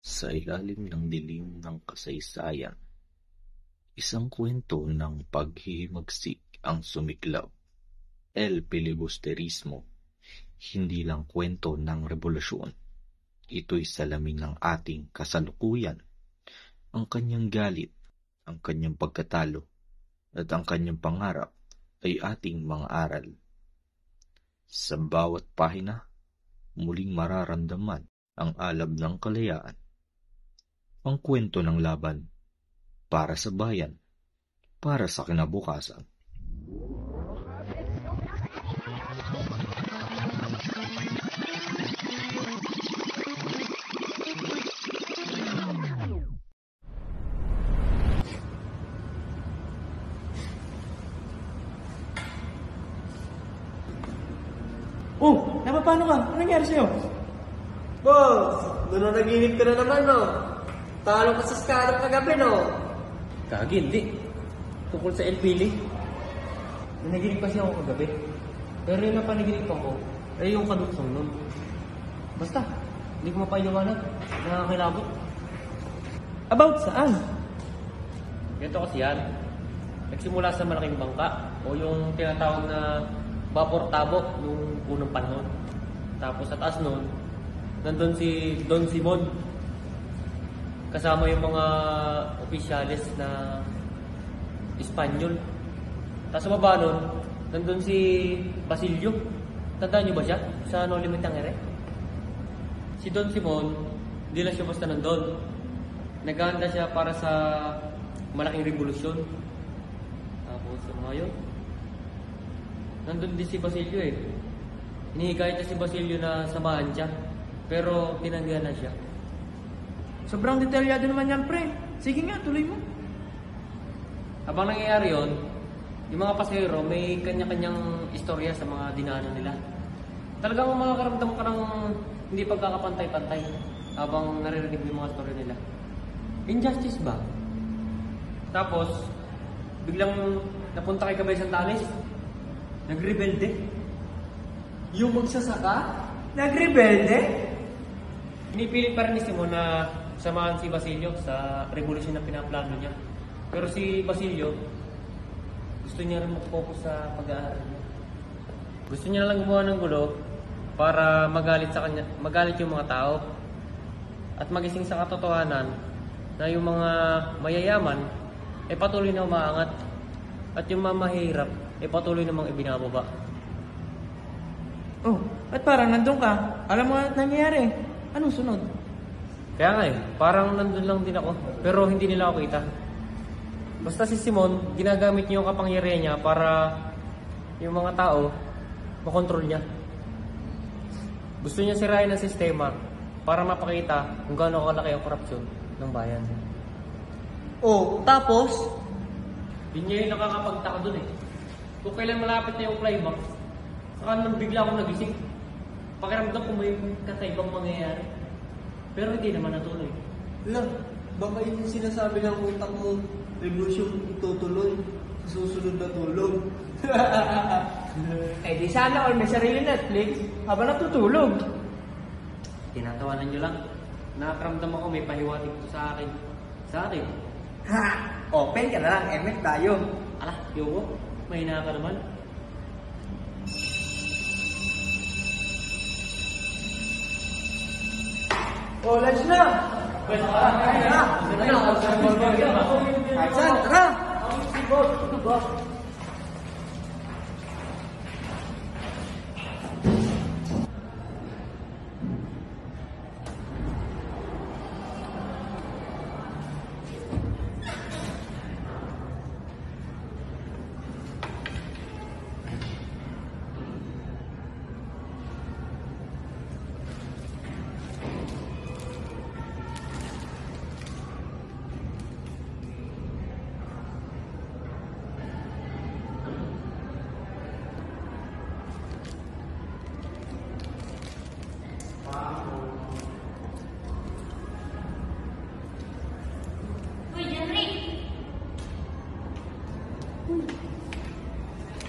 Sa ilalim ng dilim ng kasaysayan, isang kwento ng paghihimagsik ang sumiklab. El Filibusterismo, hindi lang kwento ng revolusyon. Ito'y salamin ng ating kasalukuyan. Ang kanyang galit, ang kanyang pagkatalo, at ang kanyang pangarap ay ating mga aral. Sa bawat pahina, muling mararamdaman ang alab ng kalayaan. Ang kwento ng laban, para sa bayan, para sa kinabukasan. Oh, napapano ka? Anong nangyari sa'yo? Boss, nanaginip ka na naman, no? Talo ka sa scarab kagabi, no? Kagi, hindi. Tungkol sa El Pili. Nanaginip kasi ako kagabi. Pero yung napanaginip ako, ay yung kaduksong nun. Basta, hindi ko mapailawanag. Nakakilabot. About saan? Ganito kasi yan. Nagsimula sa malaking bangka o yung tinatawag na vapor tabo nung unang panahon. Tapos sa taas nun, nandun si Don Simon. Kasama yung mga opisyalis na Espanyol. Tapos sa baba nun, nandun si Basilio. Tandaan niyo ba siya? Sa No Limit Tangere? Si Don Simon, hindi lang siya basta nandun. Naghahanda siya para sa malaking revolusyon. Tapos sa mga yun, nandun din si Basilio eh. Hinihikayat niya si Basilio na samahan siya. Pero tinanggihan na siya. Sobrang detalyado naman yan, pre. Sige nga, tuloy mo. Habang nangyayari yun, yung mga pasahero may kanya-kanyang istorya sa mga dinaanan nila. Talagang makakaramdam ka ng hindi pagkakapantay-pantay habang naririnig mo yung mga storya nila. Injustice ba? Tapos, biglang napunta kay Kabay Santales. Nagrebelde. Yung magsasaka? Nagrebelde? Pinipilit pa rin ni Simon na samahan si Basilio sa revolusyon na pinaplano niya. Pero si Basilio, gusto niya rin mag-focus sa pag-aaral niya. Gusto niya lang gumawa ng gulo para magalit sa kanya, magalit yung mga tao at magising sa katotohanan na yung mga mayayaman ay patuloy na umaangat at yung mga mahirap ay patuloy namang ibinababa. Oh, at parang nandun ka. Alam mo na nangyayari. Anong sunod? Kaya nga parang nandun lang din ako pero hindi nila ako kita. Basta si Simon, ginagamit niya yung kapangyarihan niya para yung mga tao makontrol niya. Gusto niya sirain ang sistema para mapakita kung gaano kalaki ang korupsyon ng bayan. Oh, tapos? Hindi niya yung nakakapagtaka dun eh. Kung kailan malapit na yung climax, saka nang bigla akong nagising. Pakiramdam ko may kakaibang mangyayari. Pero hindi naman natuloy. Lang, baka yun yung sinasabi ng utak mo, revolusyon itutuloy sa susunod na tulog. Eh di sana all may sarili Netflix habang natutulog. Tinatawanan niyo lang. Nakakaramdam ako may pahiwatig ito sa akin. Sa akin. Ha! Open ka na lang, emek tayo. Ala, Yoko, mahina ka naman. Oh, lunch na! Saan? Tara! Uy, Henry!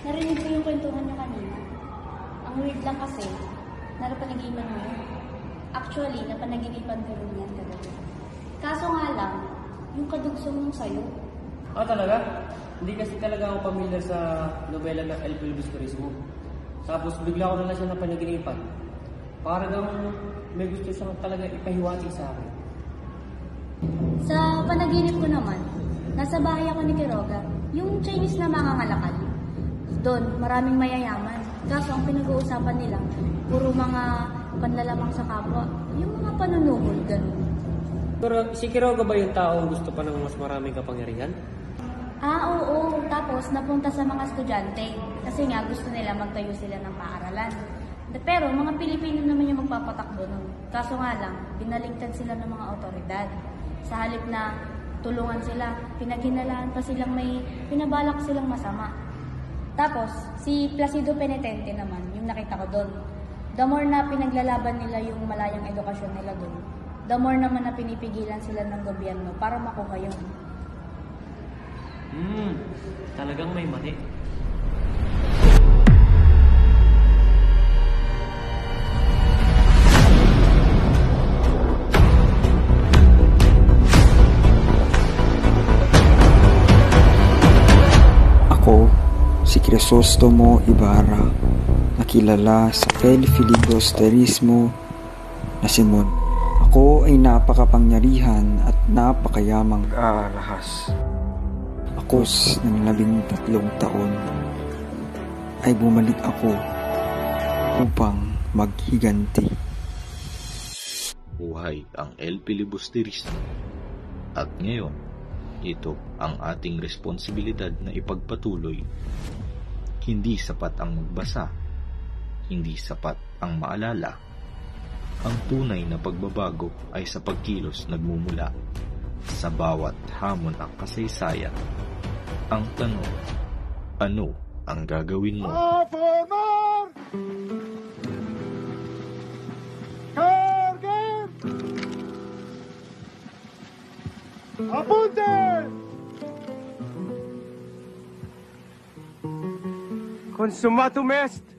Narinig ko yung kwentuhan niyo kanina. Ang weird lang kasi, napanagipan mo yun. Actually, napanaginipan ko rin yan kagabi. alam yung kadugsong nung sayo. Talaga? Hindi kasi talaga ako pamilyar sa nobela ng El Filibusterismo. Tapos bigla ko na lang siya napanaginipan. Parang may gusto siyang talaga ipahiwatig sa akin. Sa panaginip ko naman, nasa bahay ako ni Quiroga, yung Chinese na mangangalakal. Doon, maraming mayayaman. Kaso ang pinag-uusapan nila, puro mga panlalamang sa kapwa, yung mga panunuhol, ganun. Pero si Quiroga ba yung taong gusto pa ng mas maraming kapangyarihan? Oo. Tapos, napunta sa mga estudyante. Kasi nga, gusto nila magtayo sila ng paaralan. Pero, mga Pilipino naman yung magpapatakbo nun. Kaso nga lang, binaligtad sila ng mga otoridad. Sa halip na tulungan sila, pinaghinalaan pa silang may pinabalak silang masama. Tapos, si Placido Penitente naman, yung nakita ko doon. The more na pinaglalaban nila yung malayang edukasyon nila doon, the more naman na pinipigilan sila ng gobyerno para makuha yun. Talagang may mali. Ako, si Crisostomo Ibarra, nakilala sa El Filibusterismo na Simon. Ako ay napakapangyarihan at napakayamang alahas. Akos ng 13 taon ay bumalik ako upang maghiganti. Buhay ang El Filibusterismo. At ngayon, ito ang ating responsibilidad na ipagpatuloy. Hindi sapat ang magbasa, hindi sapat ang maalala. Ang tunay na pagbabago ay sa pagkilos nagmumula sa bawat hamon ng kasaysayan. Ang tanong, ano ang gagawin mo? ¡Apunte! Consumatum est!